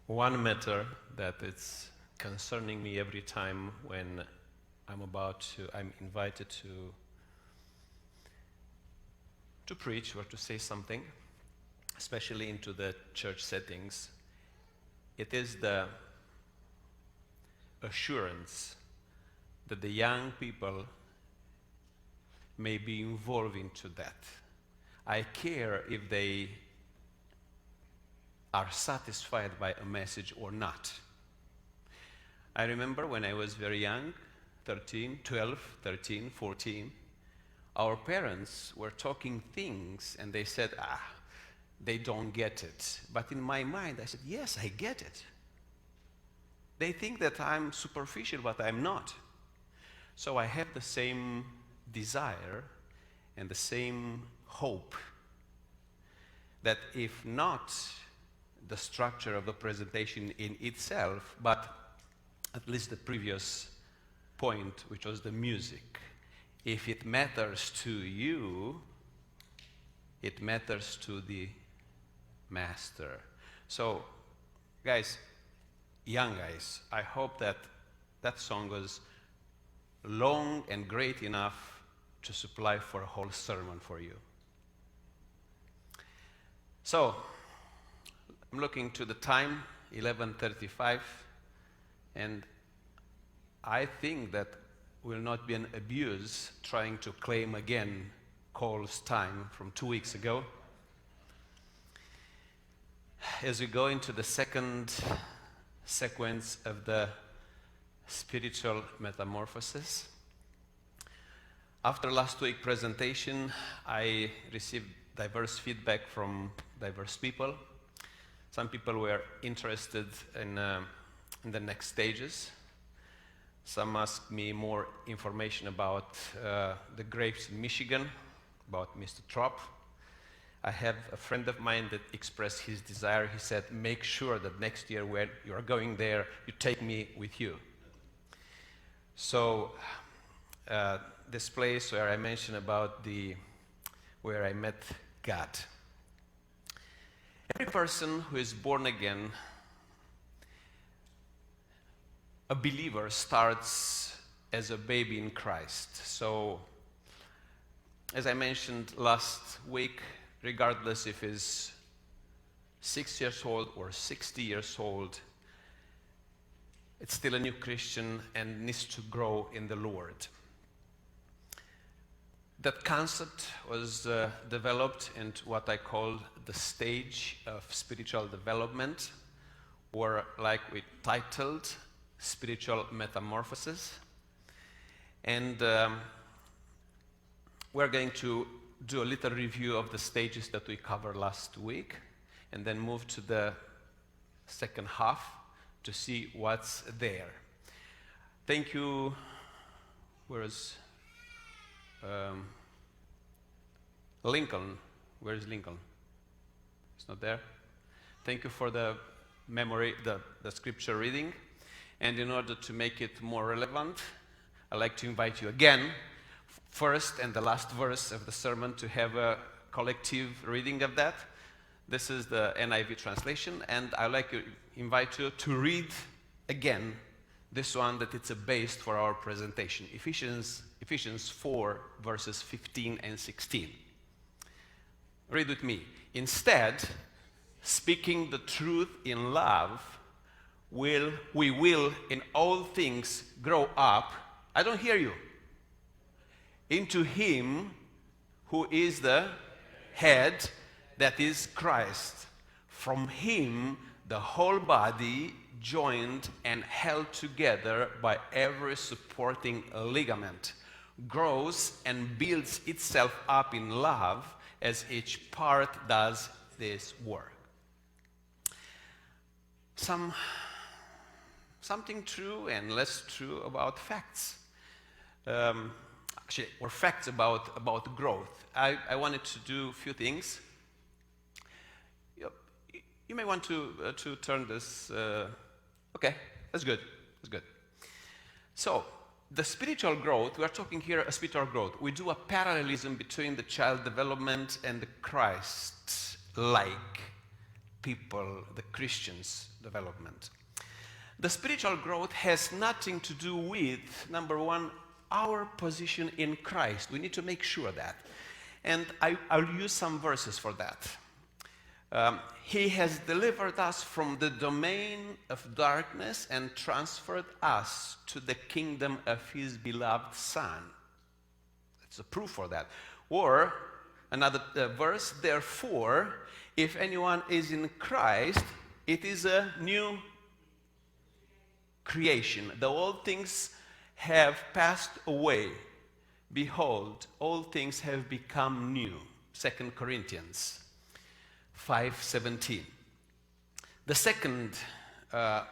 One matter that is concerning me every time when I'm invited to preach or to say something, especially into the church settings, it is the assurance that the young people may be involved into that. I care if they are satisfied by a message or not. I remember when I was very young, 12, 13, 14, our parents were talking things and they said, they don't get it. But in my mind, I said, yes, I get it. They think that I'm superficial, but I'm not. So I have the same desire and the same hope that if not the structure of the presentation in itself, but at least the previous point, which was the music. If it matters to you, it matters to the master. So, guys, young guys, I hope that that song was long and great enough to supply for a whole sermon for you. So, I'm looking to the time, 11:35, and I think that will not be an abuse trying to claim again Cole's time from 2 weeks ago. As we go into the second sequence of the spiritual metamorphosis, after last week's presentation, I received diverse feedback from diverse people. Some people were interested in the next stages. Some asked me more information about the grapes in Michigan, about Mr. Trop. I have a friend of mine that expressed his desire. He said, make sure that next year when you are going there, you take me with you. So this place where I mentioned about where I met God. Every person who is born again, a believer, starts as a baby in Christ. So, as I mentioned last week, regardless if he's 6 years old or 60 years old, it's still a new Christian and needs to grow in the Lord. That concept was developed into what I call the stage of spiritual development, or like we titled, Spiritual Metamorphosis. And we're going to do a little review of the stages that we covered last week, and then move to the second half to see what's there. Thank you. Where's Lincoln? Where is Lincoln? It's not there. Thank you for the memory, the scripture reading. And in order to make it more relevant, I'd like to invite you again, first and the last verse of the sermon, to have a collective reading of that. This is the NIV translation, and I'd like to invite you to read again this one, that it's a base for our presentation. Ephesians 4, verses 15 and 16. Read with me. Instead, speaking the truth in love, we will in all things grow up. I don't hear you. Into him who is the head, that is Christ. From him the whole body, joined and held together by every supporting ligament, grows and builds itself up in love as each part does this work. Something true and less true about facts. Or facts about growth. I wanted to do a few things. You may want to turn this. Okay, that's good. That's good. So, the spiritual growth, we are talking here a spiritual growth. We do a parallelism between the child development and the Christ-like people, the Christians' development. The spiritual growth has nothing to do with, number one, our position in Christ. We need to make sure that. And I'll use some verses for that. He has delivered us from the domain of darkness and transferred us to the kingdom of his beloved Son. That's a proof for that. Or another verse, therefore, if anyone is in Christ, it is a new creation. The old things have passed away. Behold, all things have become new. 2 Corinthians 5:17. The second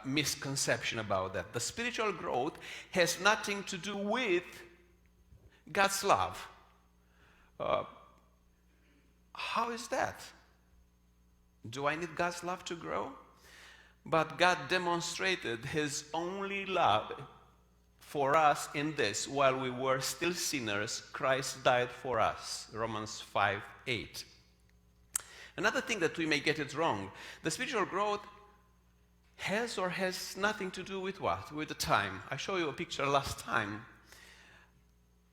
misconception about that, the spiritual growth has nothing to do with God's love. How is that? Do I need God's love to grow? But God demonstrated his only love for us in this: while we were still sinners, Christ died for us. Romans 5:8. Another thing that we may get it wrong, the spiritual growth has or has nothing to do with what? With the time. I showed you a picture last time.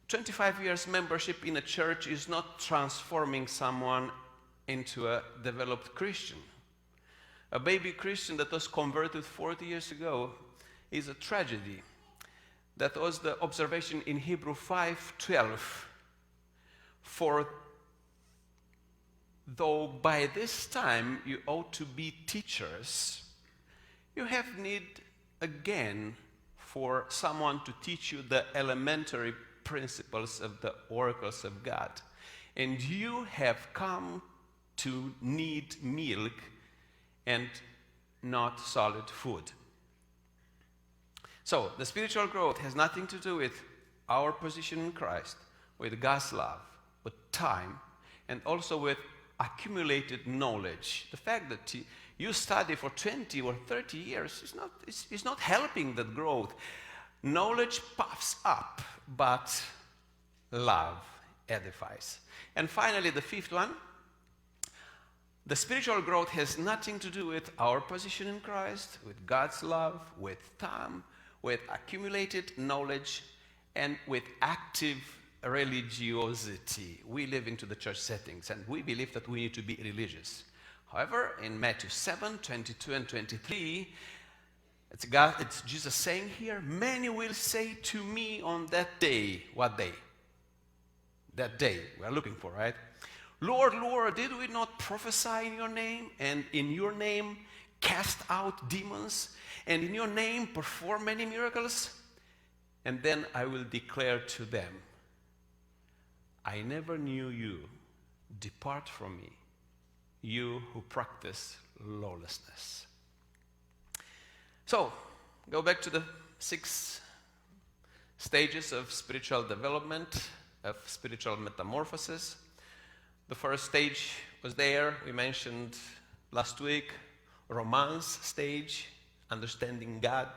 25 years membership in a church is not transforming someone into a developed Christian. A baby Christian that was converted 40 years ago is a tragedy. That was the observation in Hebrew 5:12. For though by this time you ought to be teachers, you have need again for someone to teach you the elementary principles of the oracles of God. And you have come to need milk and not solid food. So, the spiritual growth has nothing to do with our position in Christ, with God's love, with time, and also with accumulated knowledge. The fact that you study for 20 or 30 years is not helping that growth. Knowledge puffs up, but love edifies. And finally, the fifth one, the spiritual growth has nothing to do with our position in Christ, with God's love, with time, with accumulated knowledge, and with active religiosity. We live into the church settings, and we believe that we need to be religious. However, in Matthew 7:22 and 23, it's Jesus saying here, many will say to me on that day. What day? That day we are looking for, right? Lord, Lord, did we not prophesy in your name, and in your name cast out demons, and in your name perform many miracles? And then I will declare to them, I never knew you. Depart from me, you who practice lawlessness. So, go back to the 6 stages of spiritual development, of spiritual metamorphosis. The first stage was there, we mentioned last week, romance stage, understanding God,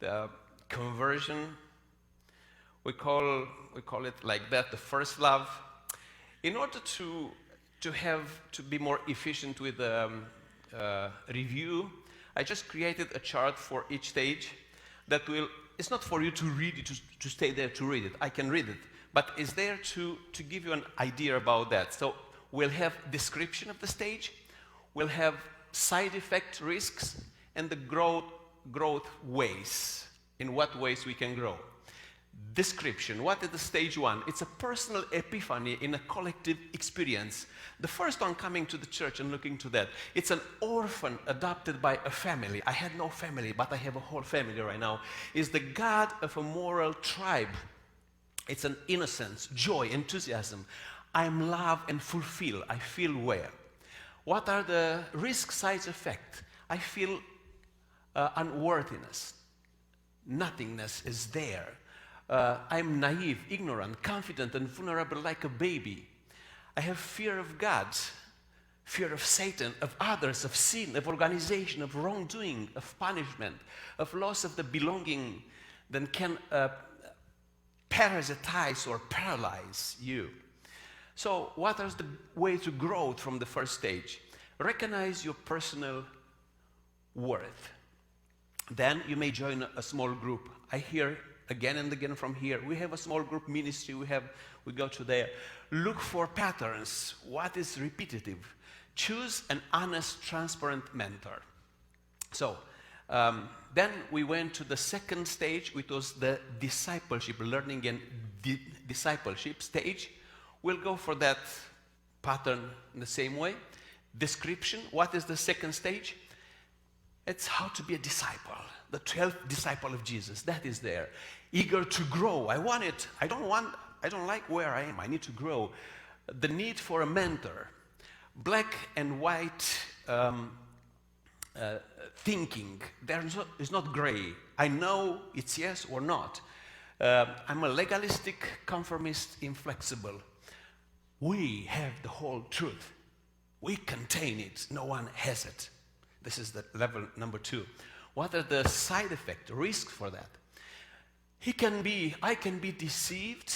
the conversion. We call it like that, the first love. In order to be more efficient with review, I just created a chart for each stage that it's not for you to read it, to stay there to read it. I can read it, but it's there to give you an idea about that. So we'll have description of the stage, we'll have side effect risks, and the growth ways, in what ways we can grow. Description. What is the stage 1? It's a personal epiphany in a collective experience. The first one coming to the church and looking to that. It's an orphan adopted by a family. I had no family, but I have a whole family right now. Is the God of a moral tribe. It's an innocence, joy, enthusiasm. I'm loved and fulfilled. I feel well. What are the risk side effects? I feel unworthiness. Nothingness is there. I'm naive, ignorant, confident, and vulnerable like a baby. I have fear of God, fear of Satan, of others, of sin, of organization, of wrongdoing, of punishment, of loss of the belonging that can parasitize or paralyze you. So what is the way to grow from the first stage? Recognize your personal worth. Then you may join a small group. I hear again and again from here, we have a small group ministry, we go to there. Look for patterns. What is repetitive? Choose an honest, transparent mentor. So, then we went to the second stage, which was the discipleship, learning and discipleship stage. We'll go for that pattern in the same way. Description, what is the second stage? It's how to be a disciple, the 12th disciple of Jesus. That is there. Eager to grow. I want it. I don't like where I am. I need to grow. The need for a mentor. Black and white thinking. It's not gray. I know it's yes or not. I'm a legalistic, conformist, inflexible. We have the whole truth. We contain it. No one has it. This is the level number 2. What are the side effects, risks for that? I can be deceived,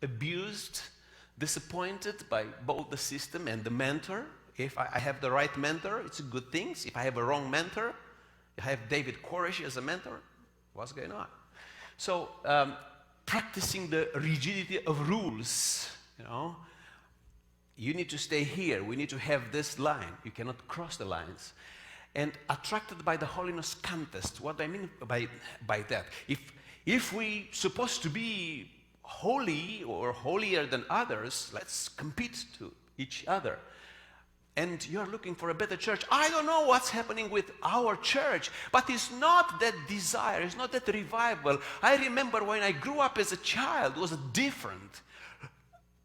abused, disappointed by both the system and the mentor. If I have the right mentor, it's a good thing. If I have a wrong mentor, I have David Koresh as a mentor, what's going on? So, practicing the rigidity of rules, you need to stay here. We need to have this line. You cannot cross the lines. And attracted by the holiness contest. What do I mean by that? If we supposed to be holy or holier than others, let's compete to each other. And you're looking for a better church. I don't know what's happening with our church, but it's not that desire, it's not that revival. I remember when I grew up as a child, it was different.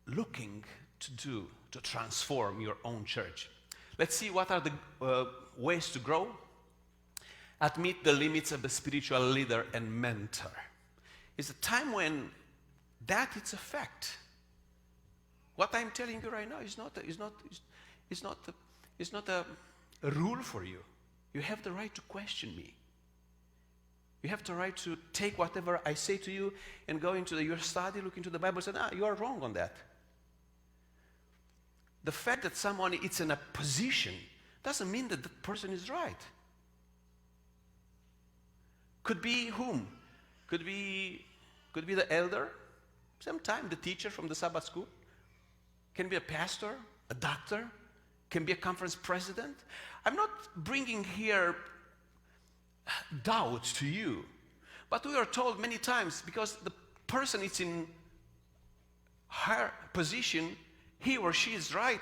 Looking to transform your own church. Let's see what are the ways to grow. Admit the limits of the spiritual leader and mentor. It's a time when that is a fact. What I'm telling you right now is not a rule for you. You have the right to question me. You have the right to take whatever I say to you and go into your study, look into the Bible, and say, you are wrong on that. The fact that someone is in a position doesn't mean that the person is right. Could be whom? Could be the elder, sometimes the teacher from the Sabbath school. Can be a pastor, a doctor, can be a conference president. I'm not bringing here doubt to you, but we are told many times because the person is in her position, he or she is right.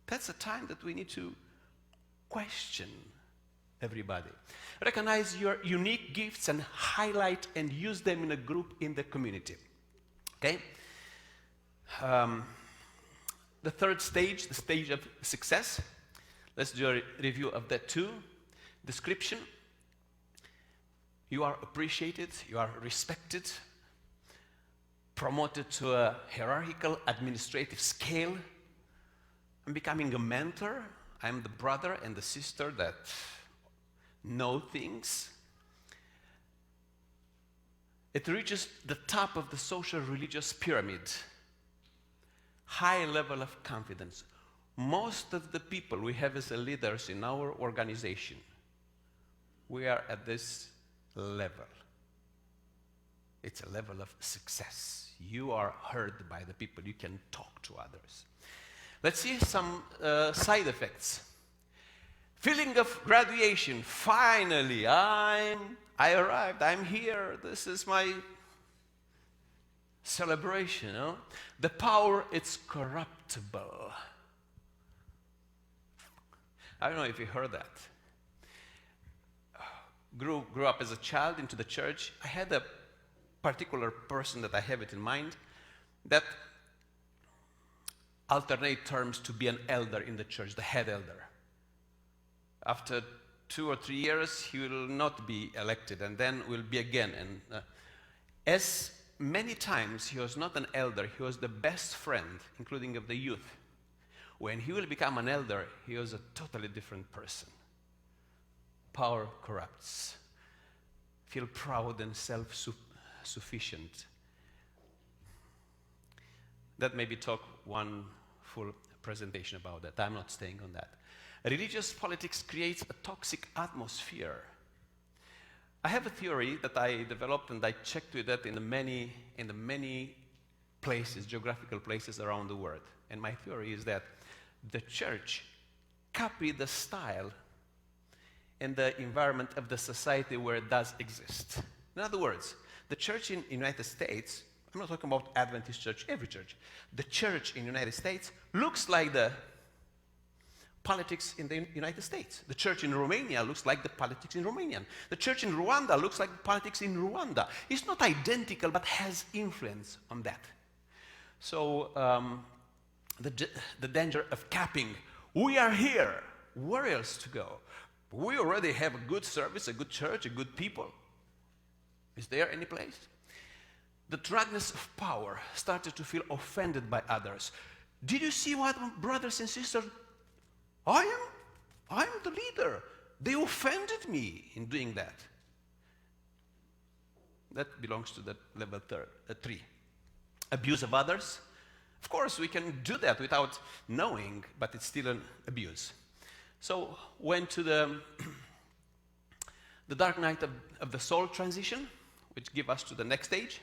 That's a time that we need to question everybody. Recognize your unique gifts and highlight and use them in a group in the community. Okay? The third stage, the stage of success. Let's do a review of that too. Description. You are appreciated, you are respected, promoted to a hierarchical administrative scale. I'm becoming a mentor. I'm the brother and the sister that know things. It reaches the top of the social religious pyramid. High level of confidence. Most of the people we have as leaders in our organization, we are at this level. It's a level of success. You are heard by the people. You can talk to others. Let's see some side effects. Feeling of graduation. Finally, I arrived. I'm here. This is my celebration. The power, it's corruptible. I don't know if you heard that. Grew up as a child into the church. I had a particular person that I have it in mind that alternate terms to be an elder in the church, the head elder. After 2 or 3 years, he will not be elected, and then will be again. And as many times he was not an elder, he was the best friend, including of the youth. When he will become an elder, he was a totally different person. Power corrupts. Feel proud and self-sufficient. That maybe talk one full presentation about that. I'm not staying on that. Religious politics creates a toxic atmosphere. I have a theory that I developed and I checked with it in the many places, geographical places around the world. And my theory is that the church copied the style and the environment of the society where it does exist. In other words, the church in the United States, I'm not talking about Adventist church, every church. The church in the United States looks like the politics in the United States. The church in Romania looks like the politics in Romania. The church in Rwanda looks like the politics in Rwanda. It's not identical, but has influence on that. So the danger of capping, we are here, where else to go? We already have a good service, a good church, a good people. Is there any place? The dragons of power started to feel offended by others. Did you see what, brothers and sisters? I am the leader. They offended me in doing that. That belongs to the level 3. Abuse of others. Of course, we can do that without knowing, but it's still an abuse. So, went to the dark night of the soul transition, which gives us to the next stage.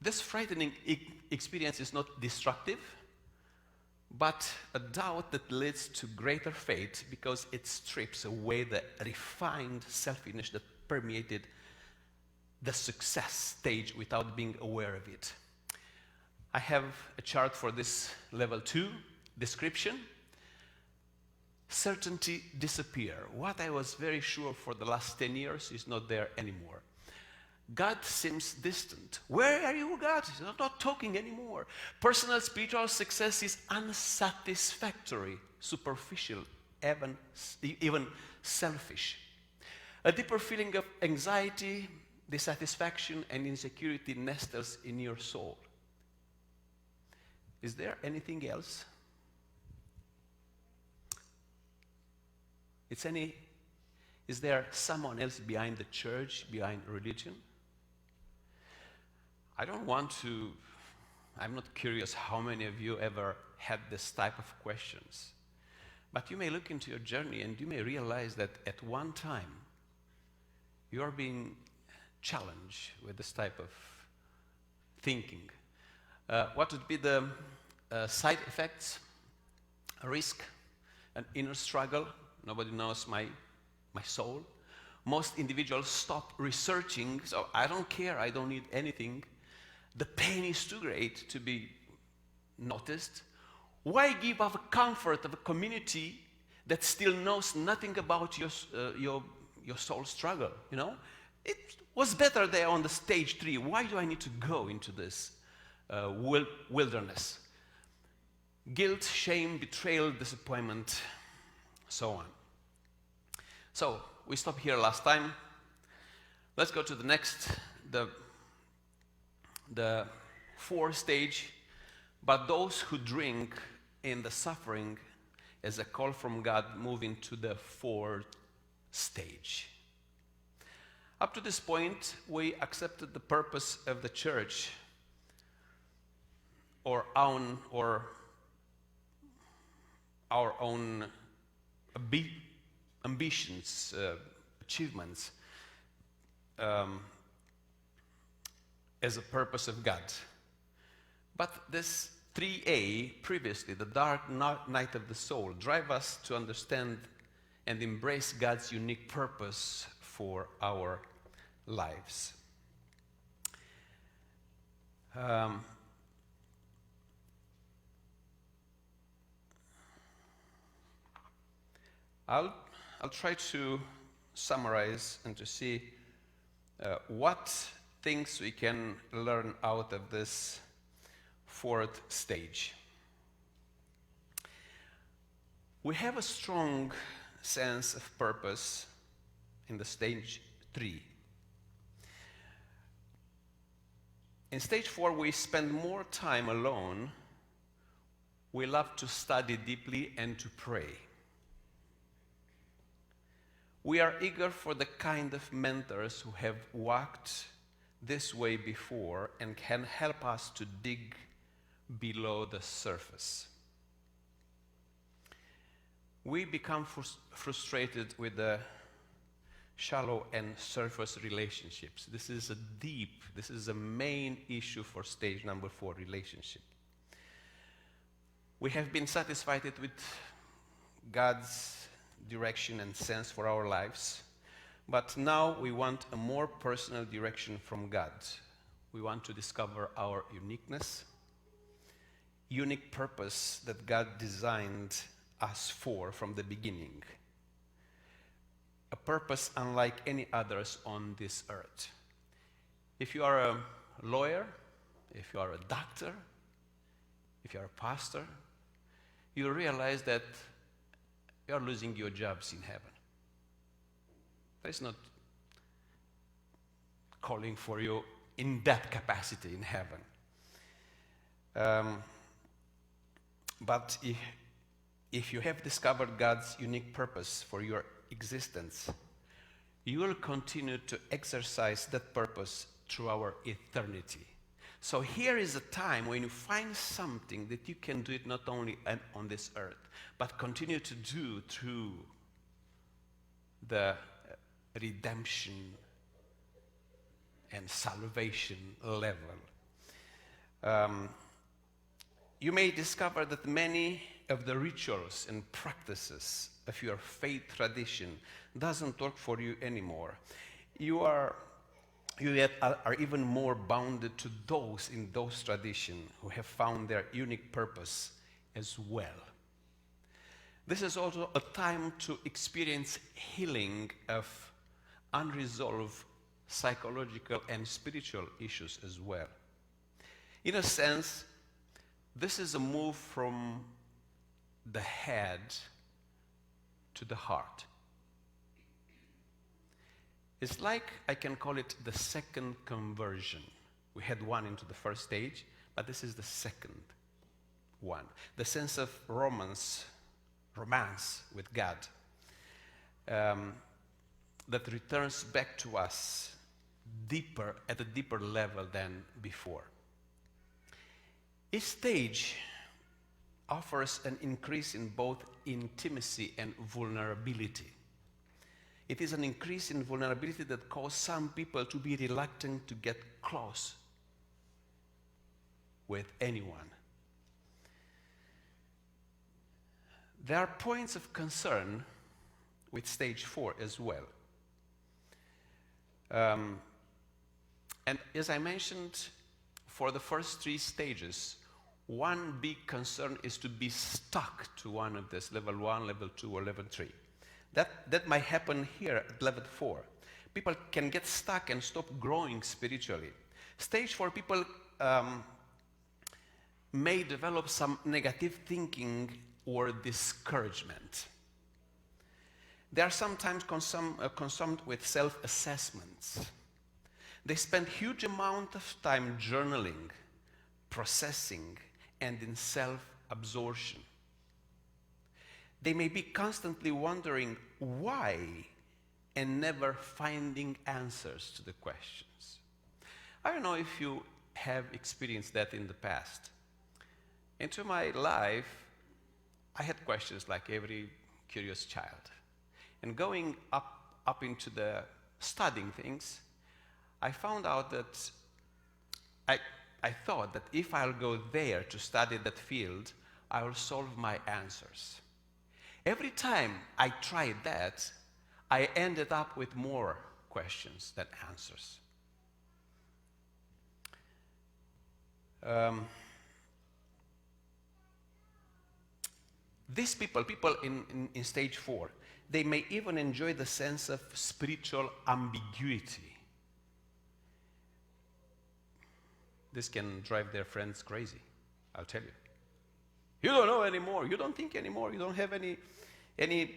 This frightening experience is not destructive, but a doubt that leads to greater faith because it strips away the refined selfishness that permeated the success stage without being aware of it. I have a chart for this level 2 description. Certainty disappear. What I was very sure for the last 10 years is not there anymore. God seems distant. Where are you, God? He's not talking anymore. Personal spiritual success is unsatisfactory, superficial, even selfish. A deeper feeling of anxiety, dissatisfaction, and insecurity nestles in your soul. Is there anything else? Is there someone else behind the church, behind religion? I'm not curious how many of you ever had this type of questions. But you may look into your journey and you may realize that at one time you are being challenged with this type of thinking. What would be the side effects? A risk, an inner struggle. Nobody knows my soul. Most individuals stop researching, so I don't care, I don't need anything. The pain is too great to be noticed. Why give up the comfort of a community that still knows nothing about your soul struggle? You know, it was better there on the stage 3. Why do I need to go into this wilderness? Guilt, shame, betrayal, disappointment, so on. So we stopped here last time. Let's go to the next, the 4th stage. But those who drink in the suffering as a call from God move into the 4th stage. Up to this point, we accepted the purpose of the church or our own ambitions, achievements as a purpose of God. But this 3A, previously, the dark night of the soul, drive us to understand and embrace God's unique purpose for our lives. I'll try to summarize and to see what things we can learn out of this 4th stage. We have a strong sense of purpose in the stage 3. In stage 4, we spend more time alone. We love to study deeply and to pray. We are eager for the kind of mentors who have walked this way before and can help us to dig below the surface. We become frustrated with the shallow and surface relationships. This is a main issue for stage number 4, relationship. We have been satisfied with God's direction and sense for our lives, but now we want a more personal direction from God. We want to discover our uniqueness, unique purpose that God designed us for from the beginning. A purpose unlike any others on this earth. If you are a lawyer, if you are a doctor, if you are a pastor, you realize that you are losing your jobs in heaven. There is not calling for you in that capacity in heaven. But if you have discovered God's unique purpose for your existence, you will continue to exercise that purpose through our eternity. So here is a time when you find something that you can do it not only on this earth, but continue to do through the redemption and salvation level. You may discover that many of the rituals and practices of your faith tradition doesn't work for you anymore. You yet are even more bounded to those in those traditions who have found their unique purpose as well. This is also a time to experience healing of unresolved psychological and spiritual issues as well. In a sense, this is a move from the head to the heart. It's like, I can call it the second conversion. We had one into the first stage, but this is the second one. The sense of romance with God that returns back to us at a deeper level than before. Each stage offers an increase in both intimacy and vulnerability. It is an increase in vulnerability that causes some people to be reluctant to get close with anyone. There are points of concern with stage 4 as well. And as I mentioned, for the first 3 stages, one big concern is to be stuck to one of this, level 1, level 2, or level 3. That might happen here at level 4. People can get stuck and stop growing spiritually. Stage 4 people may develop some negative thinking or discouragement. They are sometimes consumed with self-assessments. They spend huge amount of time journaling, processing, and in self-absorption. They may be constantly wondering why and never finding answers to the questions. I don't know if you have experienced that in the past. Into my life, I had questions like every curious child. And going up into the studying things, I found out that I thought that if I'll go there to study that field, I will solve my answers. Every time I tried that, I ended up with more questions than answers. These people in stage 4, they may even enjoy the sense of spiritual ambiguity. This can drive their friends crazy, I'll tell you. You don't know anymore, you don't think anymore, you don't have any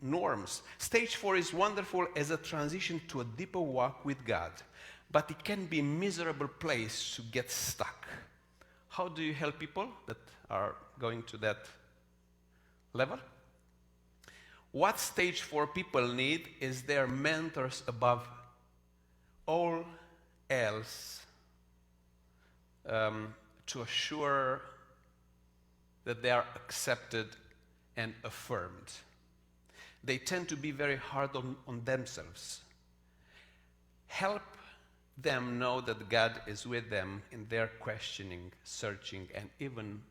norms. Stage 4 is wonderful as a transition to a deeper walk with God, but it can be a miserable place to get stuck. How do you help people that are going to that level? What stage 4 people need is their mentors above all else to assure that they are accepted and affirmed. They tend to be very hard on themselves. Help them know that God is with them in their questioning, searching, and even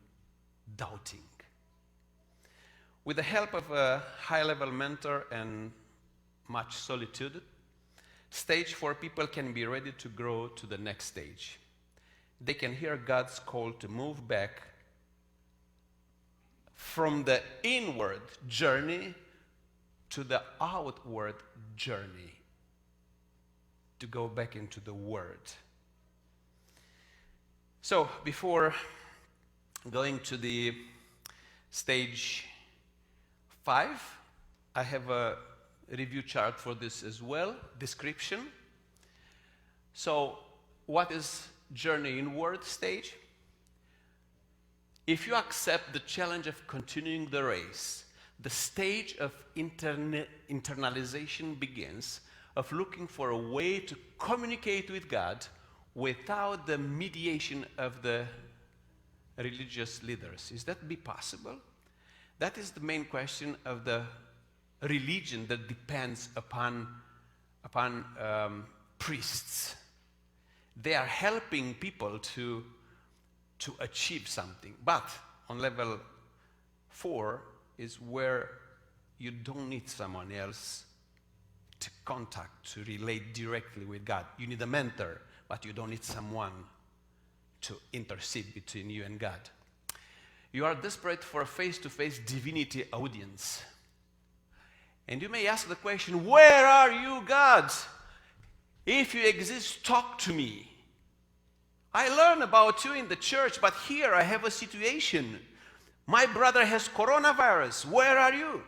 doubting. With the help of a high-level mentor and much solitude, stage 4 people can be ready to grow to the next stage. They can hear God's call to move back from the inward journey to the outward journey, to go back into the Word. So, before going to the stage 5, I have a review chart for this as well, description. So, what is journey inward stage? If you accept the challenge of continuing the race, the stage of internalization begins, of looking for a way to communicate with God without the mediation of the religious leaders. Is that be possible? That is the main question of the religion that depends upon priests. They are helping people to achieve something. But on level 4 is where you don't need someone else to contact, to relate directly with God. You need a mentor, but you don't need someone to intercede between you and God. You are desperate for a face-to-face divinity audience. And you may ask the question, where are you, God? If you exist, talk to me. I learn about you in the church, but here I have a situation. My brother has coronavirus. Where are you?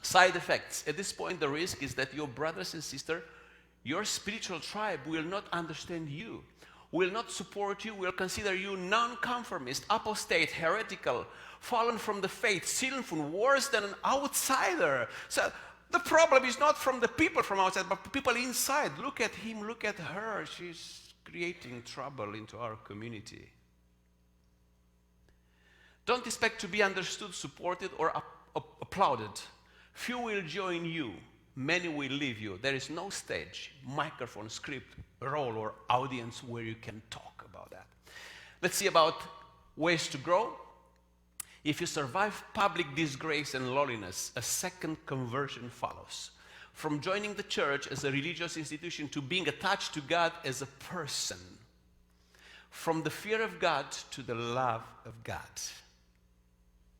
Side effects. At this point, the risk is that your brothers and sisters, your spiritual tribe, will not understand you, will not support you, will consider you non-conformist, apostate, heretical, fallen from the faith, sinful, worse than an outsider. So the problem is not from the people from outside, but the people inside. Look at him, look at her. She's creating trouble into our community. Don't expect to be understood, supported, or applauded. Few will join you. Many will leave you. There is no stage, microphone, script, role, or audience where you can talk about that. Let's see about ways to grow. If you survive public disgrace and lowliness, a second conversion follows. From joining the church as a religious institution to being attached to God as a person. From the fear of God to the love of God.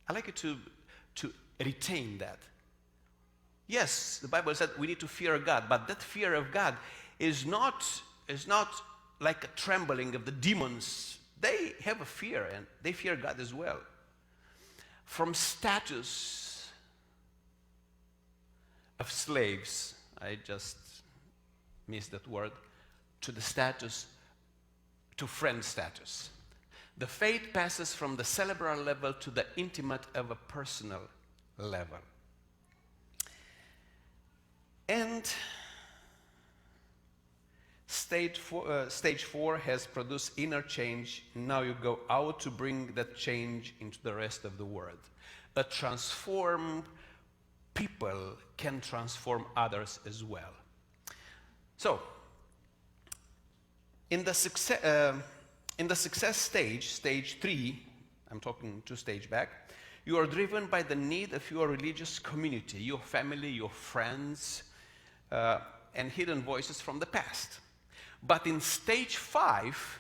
I'd like you to retain that. Yes, the Bible said we need to fear God, but that fear of God is not like a trembling of the demons. They have a fear, and they fear God as well. From status of slaves, I just missed that word, to the status, to friend status. The faith passes from the cerebral level to the intimate of a personal level. And stage 4 has produced inner change. Now you go out to bring that change into the rest of the world. A transformed people can transform others as well. So, in the success stage, stage 3, I'm talking 2 stages back, you are driven by the need of your religious community, your family, your friends, and hidden voices from the past. But in stage 5,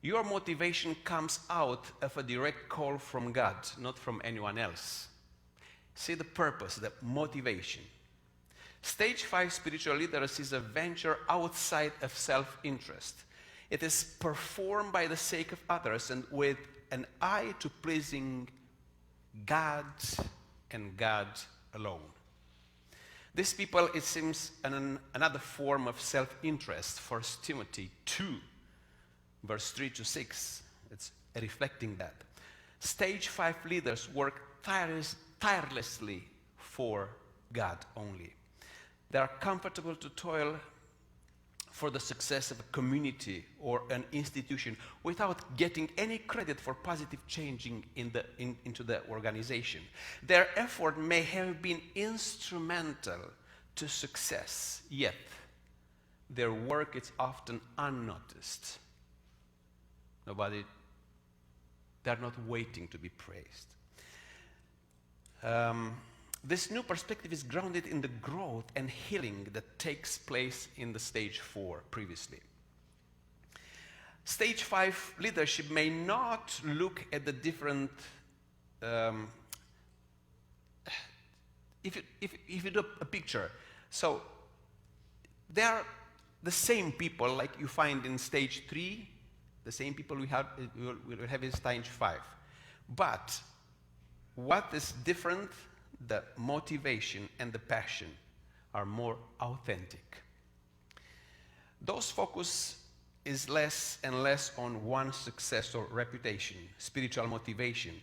your motivation comes out of a direct call from God, not from anyone else. See the purpose, the motivation. Stage 5 spiritual literacy is a venture outside of self-interest. It is performed by the sake of others and with an eye to pleasing God and God alone. These people, it seems, another form of self-interest. 1 Timothy 2, verse 3 to 6. It's reflecting that. Stage 5 leaders work tirelessly for God only. They are comfortable to toil for the success of a community or an institution without getting any credit for positive changing into the organization. Their effort may have been instrumental to success, yet their work is often unnoticed. They're not waiting to be praised. This new perspective is grounded in the growth and healing that takes place in the stage 4 previously. Stage 5 leadership may not look at the different. If you do a picture, so they are the same people like you find in stage 3, the same people we will have in stage 5. But what is different? The motivation and the passion are more authentic. Those focus is less and less on one's success or reputation. Spiritual motivation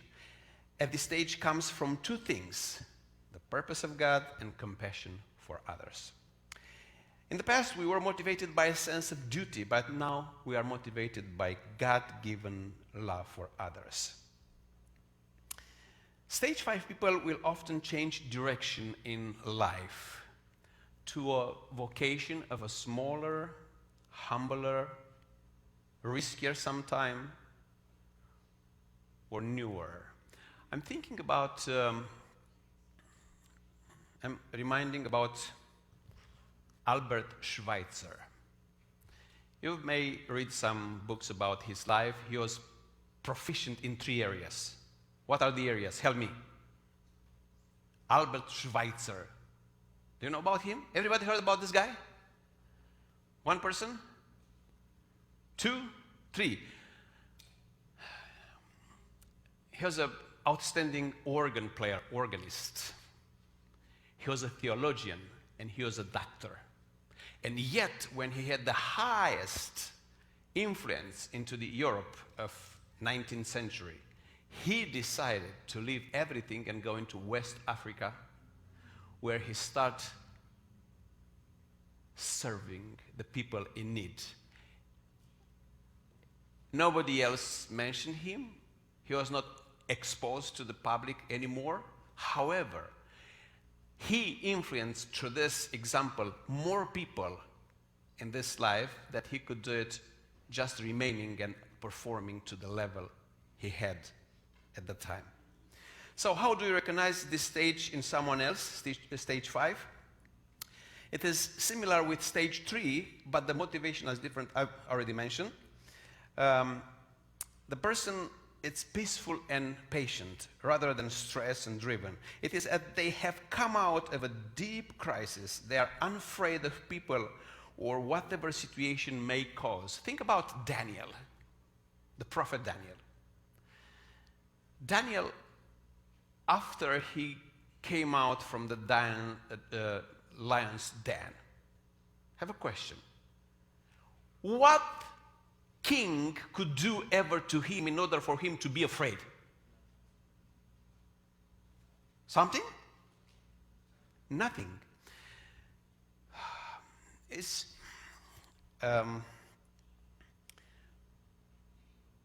at this stage comes from two things: the purpose of God and compassion for others. In the past, we were motivated by a sense of duty, but now we are motivated by God-given love for others. Stage 5 people will often change direction in life to a vocation of a smaller, humbler, riskier sometime, or newer. I'm thinking about, I'm reminding about Albert Schweitzer. You may read some books about his life. He was proficient in 3 areas. What are the areas? Help me. Albert Schweitzer. Do you know about him? Everybody heard about this guy? 1 person? 2? 3? He was an outstanding organ player, organist. He was a theologian, and he was a doctor. And yet, when he had the highest influence into the Europe of 19th century, he decided to leave everything and go into West Africa, where he started serving the people in need. Nobody else mentioned him. He was not exposed to the public anymore. However, he influenced through this example more people in this life that he could do it just remaining and performing to the level he had at the time. So how do you recognize this stage in someone else, stage 5? It is similar with stage 3, but the motivation is different, I've already mentioned. The person, it's peaceful and patient rather than stressed and driven. It is that they have come out of a deep crisis. They are unafraid of people or whatever situation may cause. Think about Daniel, the prophet Daniel. Daniel, after he came out from the lion's den, have a question. What king could do ever to him in order for him to be afraid? Something? Nothing.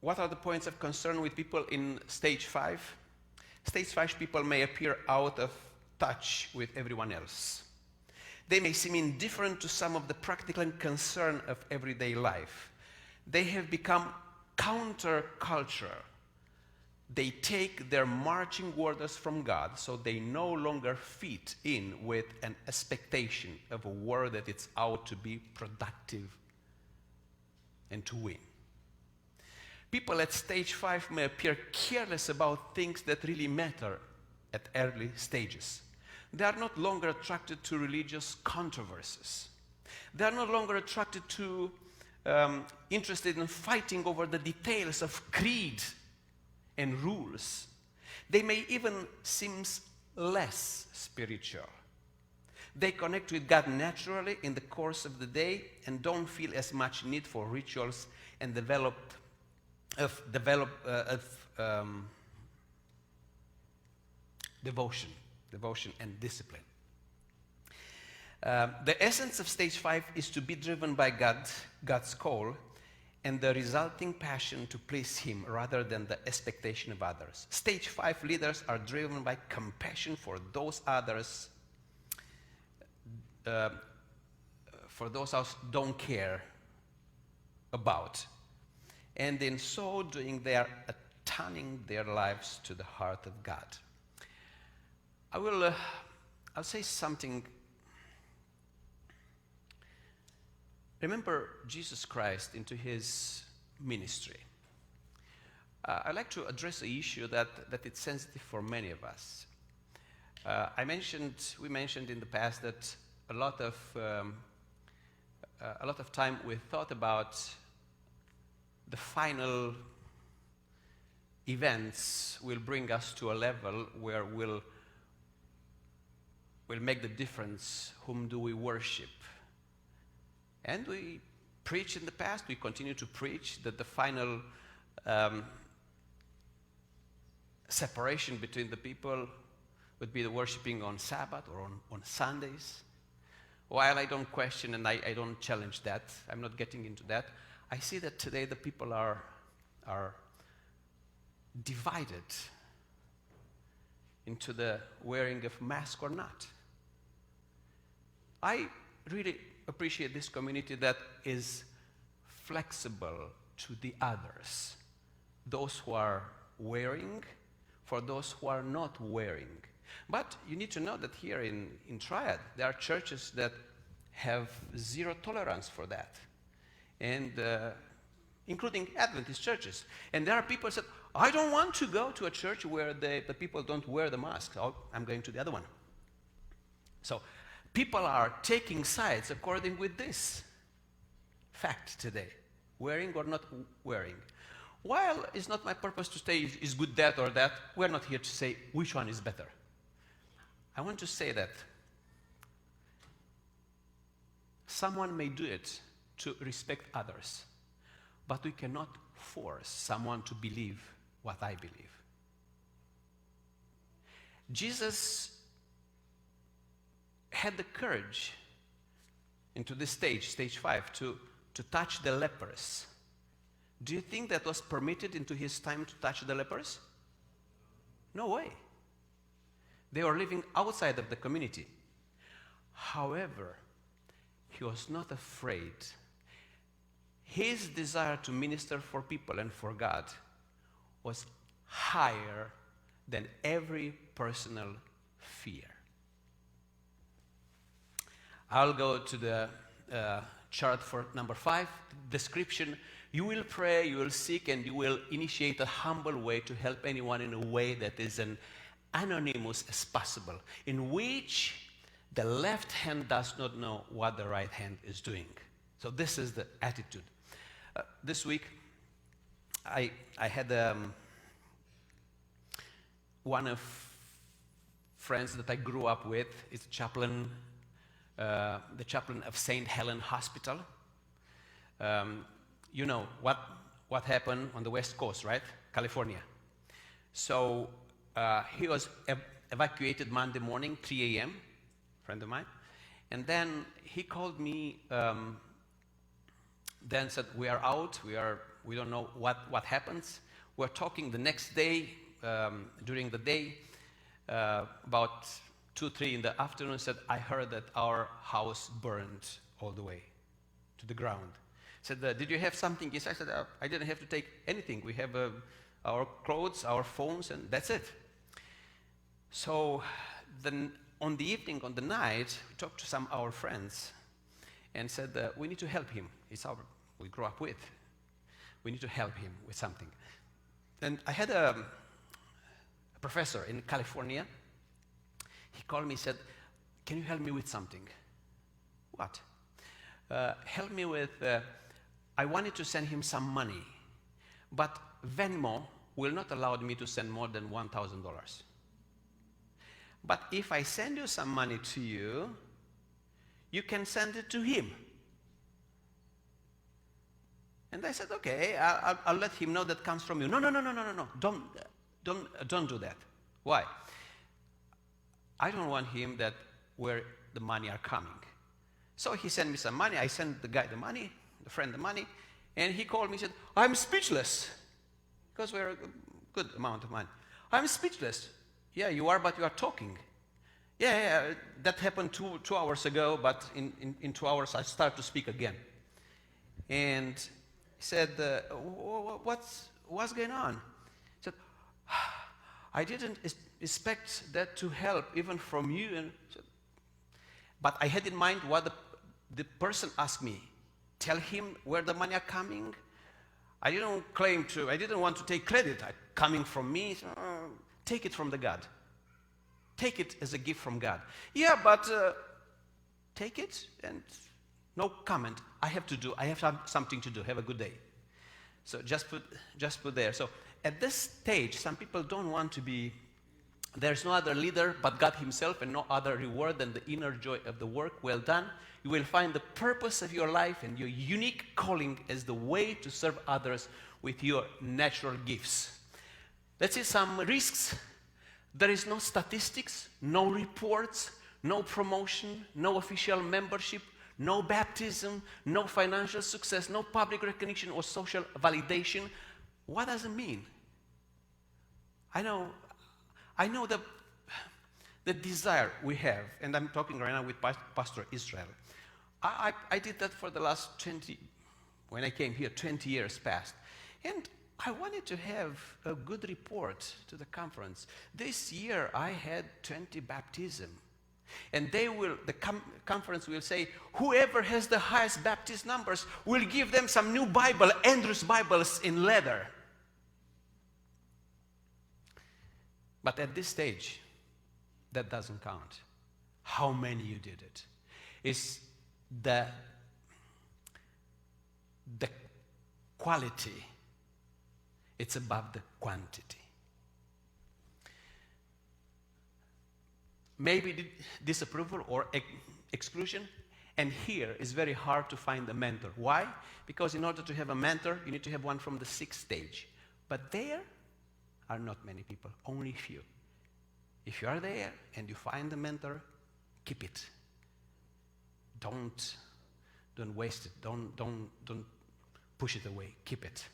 What are the points of concern with people in stage 5? Stage 5 people may appear out of touch with everyone else. They may seem indifferent to some of the practical concern of everyday life. They have become counterculture. They take their marching orders from God, so they no longer fit in with an expectation of a world that it's out to be productive and to win. People at stage 5 may appear careless about things that really matter at early stages. They are not longer attracted to religious controversies. They are no longer attracted to, interested in fighting over the details of creed and rules. They may even seem less spiritual. They connect with God naturally in the course of the day and don't feel as much need for rituals and devotion and discipline. The essence of stage 5 is to be driven by God's call and the resulting passion to please Him rather than the expectation of others. Stage 5 leaders are driven by compassion for those others, for those who don't care about. And in so doing, they are turning their lives to the heart of God. I'll say something. Remember Jesus Christ into his ministry. I'd like to address an issue that it's sensitive for many of us. We mentioned in the past that a lot of time we thought about the final events will bring us to a level where we'll make the difference. Whom do we worship? And we preached in the past, we continue to preach that the final separation between the people would be the worshiping on Sabbath or on Sundays. While I don't question and I don't challenge that, I'm not getting into that, I see that today the people are divided into the wearing of mask or not. I really appreciate this community that is flexible to the others, those who are wearing, for those who are not wearing. But you need to know that here in Triad, there are churches that have zero tolerance for that, and including Adventist churches. And there are people who said, I don't want to go to a church where the people don't wear the mask. Oh, I'm going to the other one. So people are taking sides according with this fact today, wearing or not wearing. While it's not my purpose to say is good that or that, we're not here to say which one is better. I want to say that someone may do it to respect others, but we cannot force someone to believe what I believe. Jesus had the courage into this stage 5, to touch the lepers. Do you think that was permitted into his time to touch the lepers? No way. They were living outside of the community. However, he was not afraid. His desire to minister for people and for God was higher than every personal fear. I'll go to the chart for number 5, description. You will pray, you will seek, and you will initiate a humble way to help anyone in a way that is as anonymous as possible, in which the left hand does not know what the right hand is doing. So this is the attitude. This week, I had one of friends that I grew up with. It's chaplain, the chaplain of St. Helen Hospital. You know what happened on the West Coast, right? California. So he was evacuated Monday morning, 3 a.m., friend of mine. And then he called me, then said, we are out, we don't know what happens. We're talking the next day, during the day, about 2-3 in the afternoon, said, I heard that our house burned all the way to the ground. Said, did you have something? Yes, I said, I didn't have to take anything. We have our clothes, our phones, and that's it. So then on the evening, on the night, we talked to some of our friends and said, we need to help him. We grew up with. We need to help him with something. And I had a professor in California. He called me and said, can you help me with something? What? Help me with, I wanted to send him some money, but Venmo will not allow me to send more than $1,000. But if I send you some money to you, you can send it to him. And I said, okay, I'll let him know that comes from you. No. Don't do that. Why? I don't want him that where the money are coming. So he sent me some money. I sent the guy the money, the friend the money, and he called me and said, I'm speechless. Because we're a good amount of money. I'm speechless. Yeah, you are, but you are talking. Yeah, that happened two hours ago, but in 2 hours I start to speak again. And he said, what's going on? He said, I didn't expect that to help even from you. And said, but I had in mind what the person asked me. Tell him where the money are coming. I didn't want to take credit coming from me. So, take it from the God. Take it as a gift from God. Yeah, but take it and no comment. I have something to do. Have a good day. So just put there. So at this stage, some people don't want to be, there's no other leader but God himself and no other reward than the inner joy of the work well done. You will find the purpose of your life and your unique calling as the way to serve others with your natural gifts. Let's see some risks. There is no statistics, no reports, no promotion, no official membership, no baptism, no financial success, no public recognition or social validation. What does it mean? I know the desire we have, and I'm talking right now with Pastor Israel. I did that for the last 20, when I came here, 20 years past. And I wanted to have a good report to the conference. This year I had 20 baptisms. And the conference will say, whoever has the highest baptist numbers will give them some new Bible, Andrew's Bibles in leather. But at this stage, that doesn't count. How many you did it? It's the quality. It's above the quantity. Maybe disapproval or exclusion. And here it's very hard to find a mentor. Why? Because in order to have a mentor, you need to have one from the 6th stage. But there are not many people, only few. If you are there and you find a mentor, keep it. Don't waste it. Don't push it away. Keep it.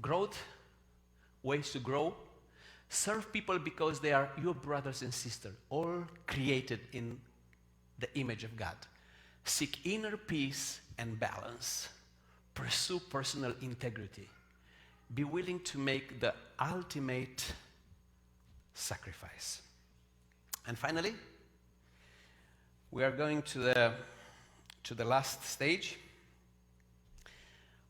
Growth, ways to grow. Serve people because they are your brothers and sisters, all created in the image of God. Seek inner peace and balance. Pursue personal integrity. Be willing to make the ultimate sacrifice. And finally, we are going to the last stage.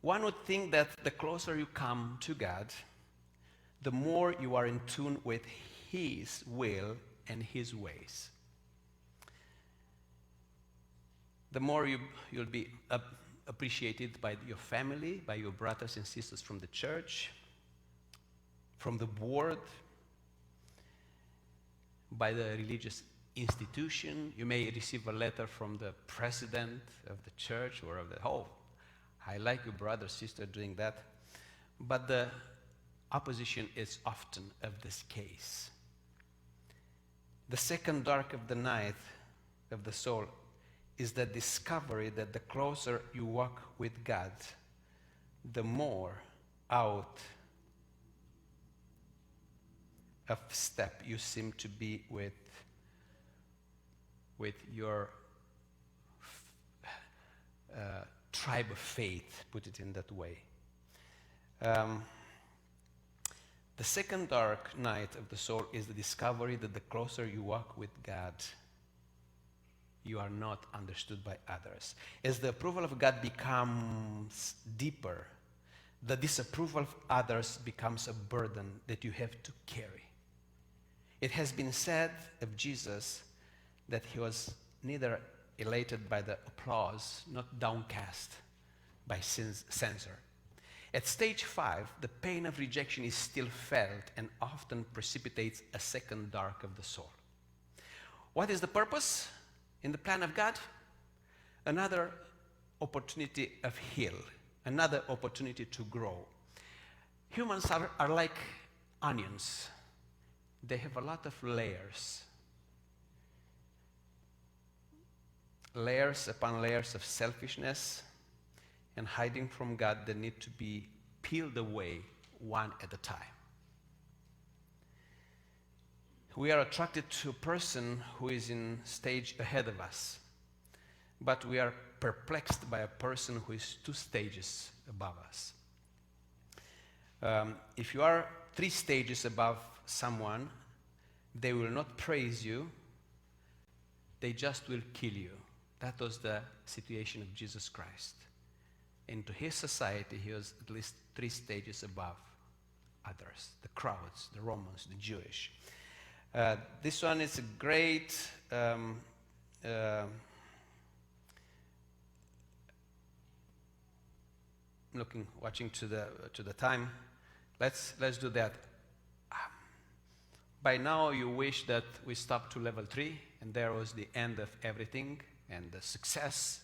One would think that the closer you come to God, the more you are in tune with His will and His ways. The more you'll be appreciated by your family, by your brothers and sisters from the church, from the board, by the religious institution. You may receive a letter from the president of the church or of the, I like your brother, sister doing that. But the opposition is often of this case. The second dark of the night of the soul is the discovery that the closer you walk with God, the more out of step you seem to be with your tribe of faith, put it in that way. The second dark night of the soul is the discovery that the closer you walk with God, you are not understood by others. As the approval of God becomes deeper, the disapproval of others becomes a burden that you have to carry. It has been said of Jesus that he was neither elated by the applause, not downcast by censor. At stage 5, the pain of rejection is still felt and often precipitates a second dark of the soul. What is the purpose in the plan of God? Another opportunity of heal, another opportunity to grow. Humans are like onions. They have a lot of layers. layers upon layers of selfishness and hiding from God that need to be peeled away one at a time. We are attracted to a person who is in stage ahead of us, but we are perplexed by a person who is 2 stages above us. If you are 3 stages above someone, they will not praise you, they just will kill you. That was the situation of Jesus Christ. Into his society, he was at least 3 stages above others, the crowds, the Romans, the Jewish. This one is a great watching to the time. Let's do that. By now you wish that we stopped to level 3 and there was the end of everything and the success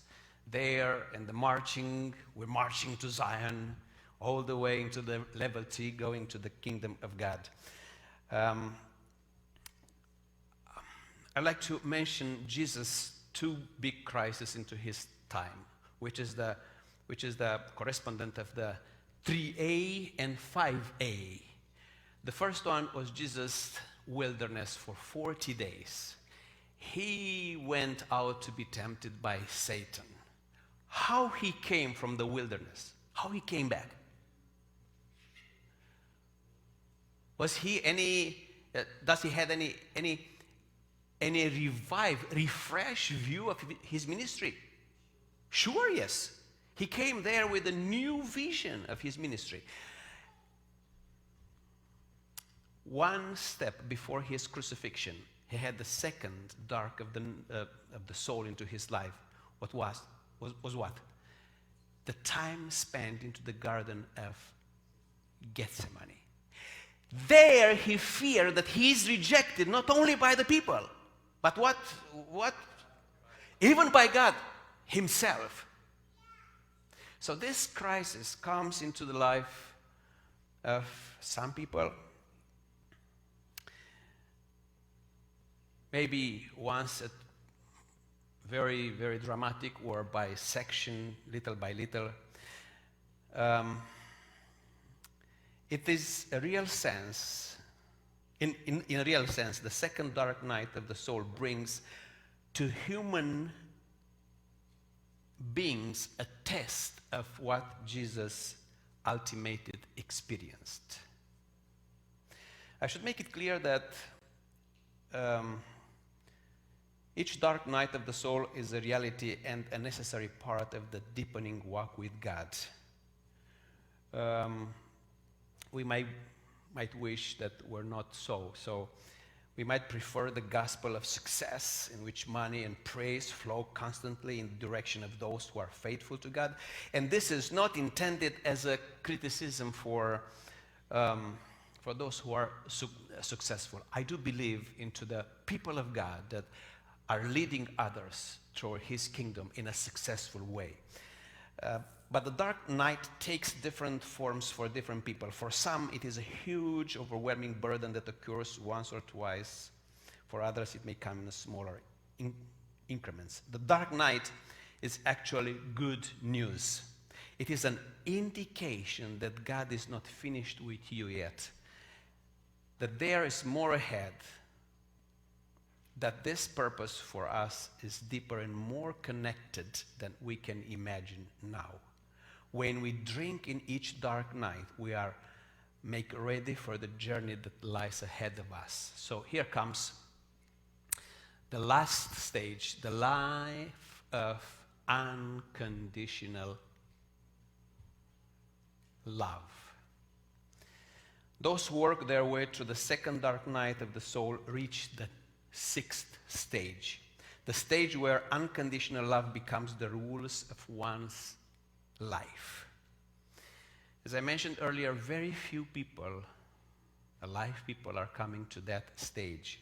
there and the marching. We're marching to Zion all the way into the level 3, going to the kingdom of God. I'd like to mention Jesus' 2 big crises into his time, which is the correspondent of the 3A and 5A. The first one was Jesus' wilderness for 40 days. He went out to be tempted by Satan. How he came from the wilderness, how he came back. Was he does he have any refresh view of his ministry? Sure, yes. He came there with a new vision of his ministry. One step before his crucifixion, he had the second dark of the soul into his life. What was what? The time spent into the garden of Gethsemane. There he feared that he is rejected not only by the people, but what? Even by God himself. So this crisis comes into the life of some people. Maybe once a very, very dramatic, or by section, little by little. It is a real sense, in a real sense, the second dark night of the soul brings to human beings a test of what Jesus ultimately experienced. I should make it clear that each dark night of the soul is a reality and a necessary part of the deepening walk with God. We might wish that we're not so. So we might prefer the gospel of success, in which money and praise flow constantly in the direction of those who are faithful to God. And this is not intended as a criticism for those who are successful. I do believe into the people of God that are leading others toward his kingdom in a successful way. But the dark night takes different forms for different people. For some, it is a huge, overwhelming burden that occurs once or twice. For others, it may come in smaller increments. The dark night is actually good news. It is an indication that God is not finished with you yet, that there is more ahead, that this purpose for us is deeper and more connected than we can imagine now. When we drink in each dark night, we are make ready for the journey that lies ahead of us. So here comes the last stage, the life of unconditional love. Those who work their way through the second dark night of the soul reach the 6th stage, the stage where unconditional love becomes the rules of one's life. As I mentioned earlier, very few people, alive people, are coming to that stage.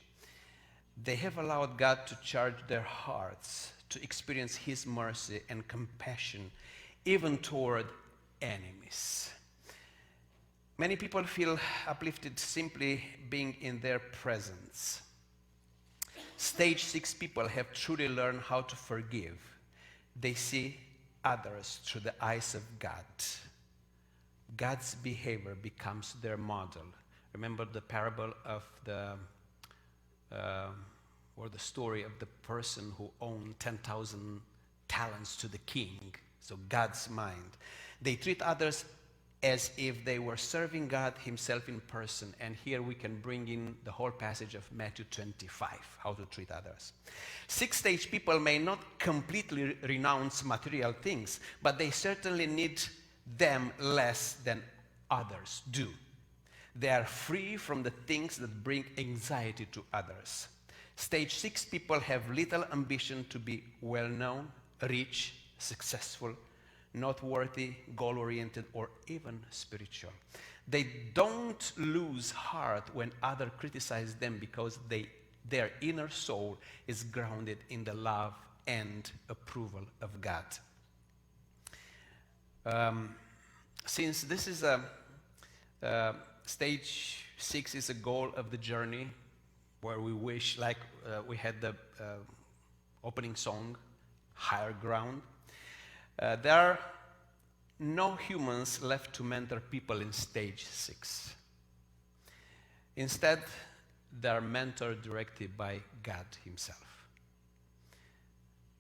They have allowed God to charge their hearts to experience his mercy and compassion even toward enemies. Many people feel uplifted simply being in their presence. stage 6 people have truly learned how to forgive, they see others through the eyes of God. God's behavior becomes their model. Remember the parable of or the story of the person who owned 10,000 talents to the king. So God's mind. They treat others as if they were serving God himself in person. And here we can bring in the whole passage of Matthew 25, how to treat others. 6-stage people may not completely renounce material things, but they certainly need them less than others do. They are free from the things that bring anxiety to others. Stage 6 people have little ambition to be well-known, rich, successful, noteworthy, goal-oriented, or even spiritual. They don't lose heart when others criticize them because their inner soul is grounded in the love and approval of God. Since this is stage 6 is a goal of the journey, where we wish, like we had the opening song, Higher Ground. There are no humans left to mentor people in stage 6. Instead, they are mentored directly by God himself.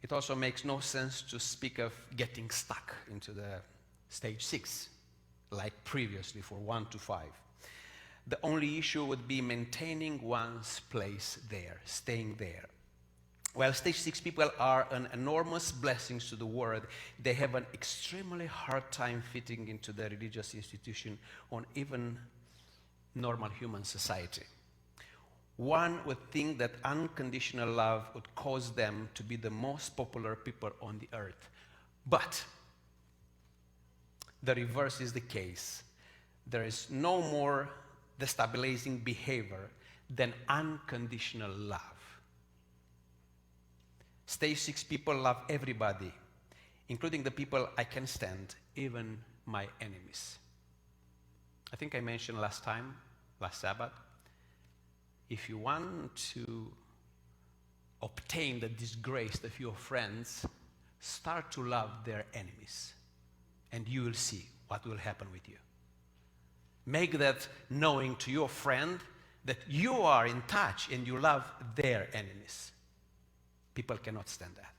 It also makes no sense to speak of getting stuck into the stage 6, like previously for 1 to 5. The only issue would be maintaining one's place there, staying there. While stage 6 people are an enormous blessing to the world, they have an extremely hard time fitting into the religious institution or even normal human society. One would think that unconditional love would cause them to be the most popular people on the earth. But the reverse is the case. There is no more destabilizing behavior than unconditional love. Stage 6 people love everybody, including the people I can stand, even my enemies. I think I mentioned last Sabbath, if you want to obtain the disgrace of your friends, start to love their enemies, and you will see what will happen with you. Make that knowing to your friend that you are in touch and you love their enemies. People cannot stand that.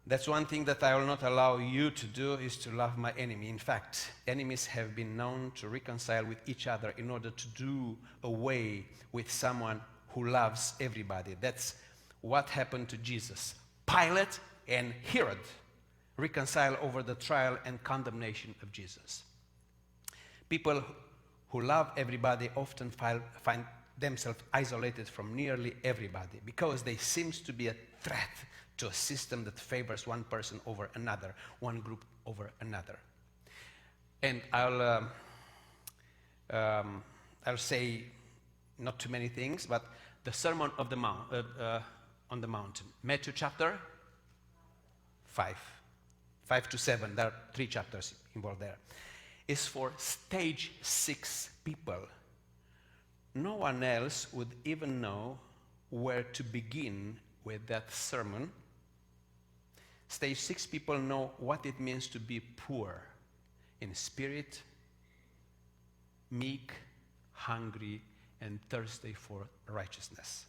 That's one thing that I will not allow you to do, is to love my enemy. In fact, enemies have been known to reconcile with each other in order to do away with someone who loves everybody. That's what happened to Jesus. Pilate and Herod reconcile over the trial and condemnation of Jesus. People who love everybody often find themselves isolated from nearly everybody because they seem to be a threat to a system that favors one person over another, one group over another. And I'll say not too many things, but the Sermon of the on the Mountain, Matthew chapter 5 to 7. There are 3 chapters involved there. Is for stage 6 people. No one else would even know where to begin with that sermon. Stage 6 people know what it means to be poor in spirit, meek, hungry, and thirsty for righteousness.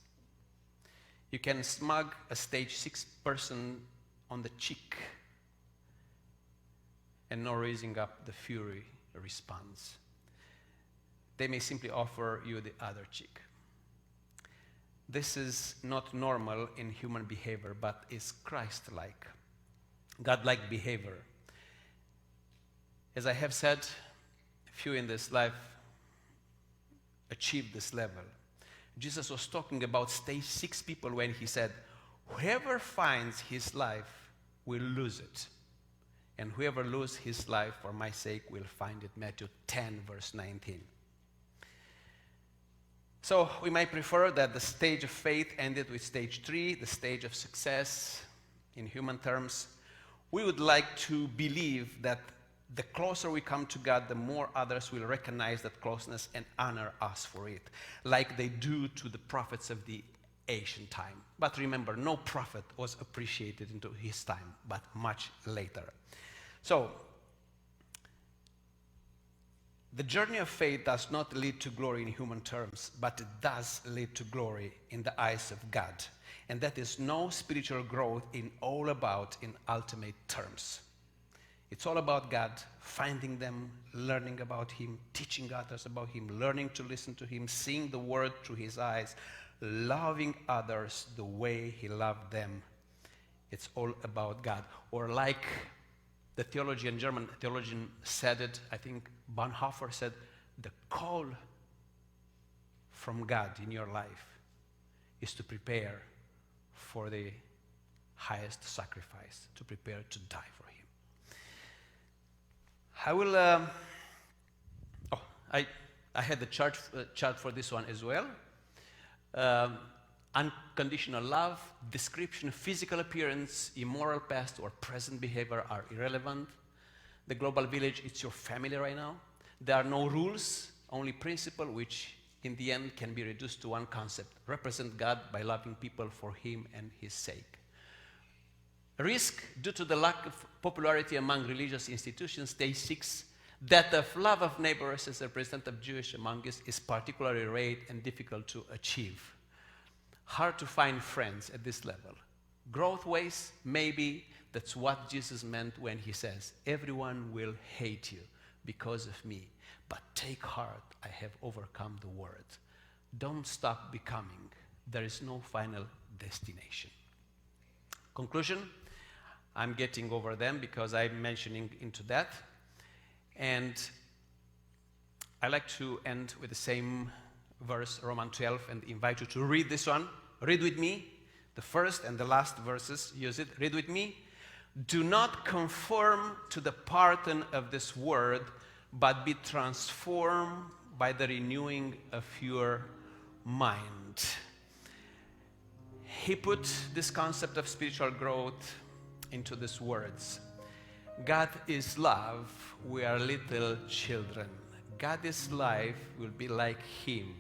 You can smug a stage 6 person on the cheek and not raising up the fury response. They may simply offer you the other cheek. This is not normal in human behavior, but is Christ-like, God-like behavior. As I have said, few in this life achieve this level. Jesus was talking about stage 6 people when he said, whoever finds his life will lose it. And whoever loses his life for my sake will find it. Matthew 10, verse 19. So we might prefer that the stage of faith ended with stage 3, the stage of success in human terms. We would like to believe that the closer we come to God, the more others will recognize that closeness and honor us for it, like they do to the prophets of the ancient time. But remember, no prophet was appreciated into his time, but much later. So, the journey of faith does not lead to glory in human terms, but it does lead to glory in the eyes of God. And that is no spiritual growth in all about in ultimate terms. It's all about God, finding them, learning about Him, teaching others about Him, learning to listen to Him, seeing the Word through His eyes, loving others the way He loved them. It's all about God. Or like the German theologian said it, I think Bonhoeffer said, the call from God in your life is to prepare for the highest sacrifice, to prepare to die for Him. I will, I had the chart for this one as well. Unconditional love, description, physical appearance, immoral past or present behavior are irrelevant. The global village, it's your family right now. There are no rules, only principle, which in the end can be reduced to one concept. Represent God by loving people for Him and His sake. Risk, due to the lack of popularity among religious institutions, stage 6, that of love of neighbors as a representative Jewish among us is particularly rare and difficult to achieve. Hard to find friends at this level. Growth ways, maybe that's what Jesus meant when He says, everyone will hate you because of me, but take heart, I have overcome the world. Don't stop becoming. There is no final destination. Conclusion, I'm getting over them because I'm mentioning into that. And I like to end with the same verse, Romans 12, and invite you to read this one. Read with me. The first and the last verses, use it. Read with me. Do not conform to the pattern of this world, but be transformed by the renewing of your mind. He put this concept of spiritual growth into these words. God is love, we are little children. God is life, we'll be like Him.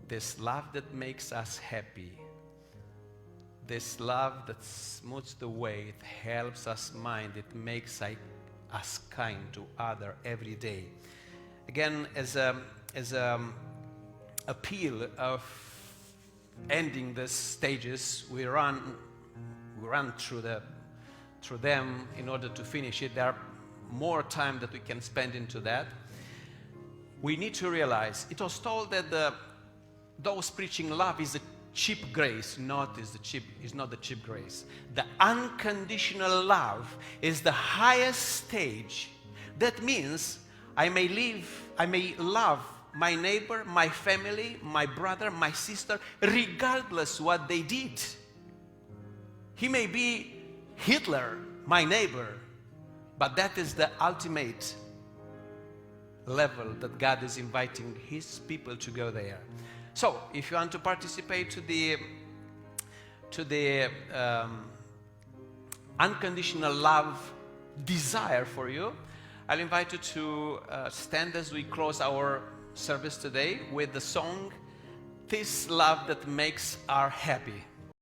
This love that makes us happy. This love that smooths the way, it helps us mind, it makes us kind to other every day. Again, as a appeal of ending these stages, we run through them in order to finish it. There are more time that we can spend into that. We need to realize it was told that those preaching love is a cheap grace, is not the cheap grace. The unconditional love is the highest stage. That means I may love my neighbor, my family, my brother, my sister, regardless what they did. He may be Hitler, my neighbor, but that is the ultimate level that God is inviting His people to go there. So, if you want to participate to the unconditional love desire for you, I'll invite you to stand as we close our service today with the song, "This Love That Makes Us Happy."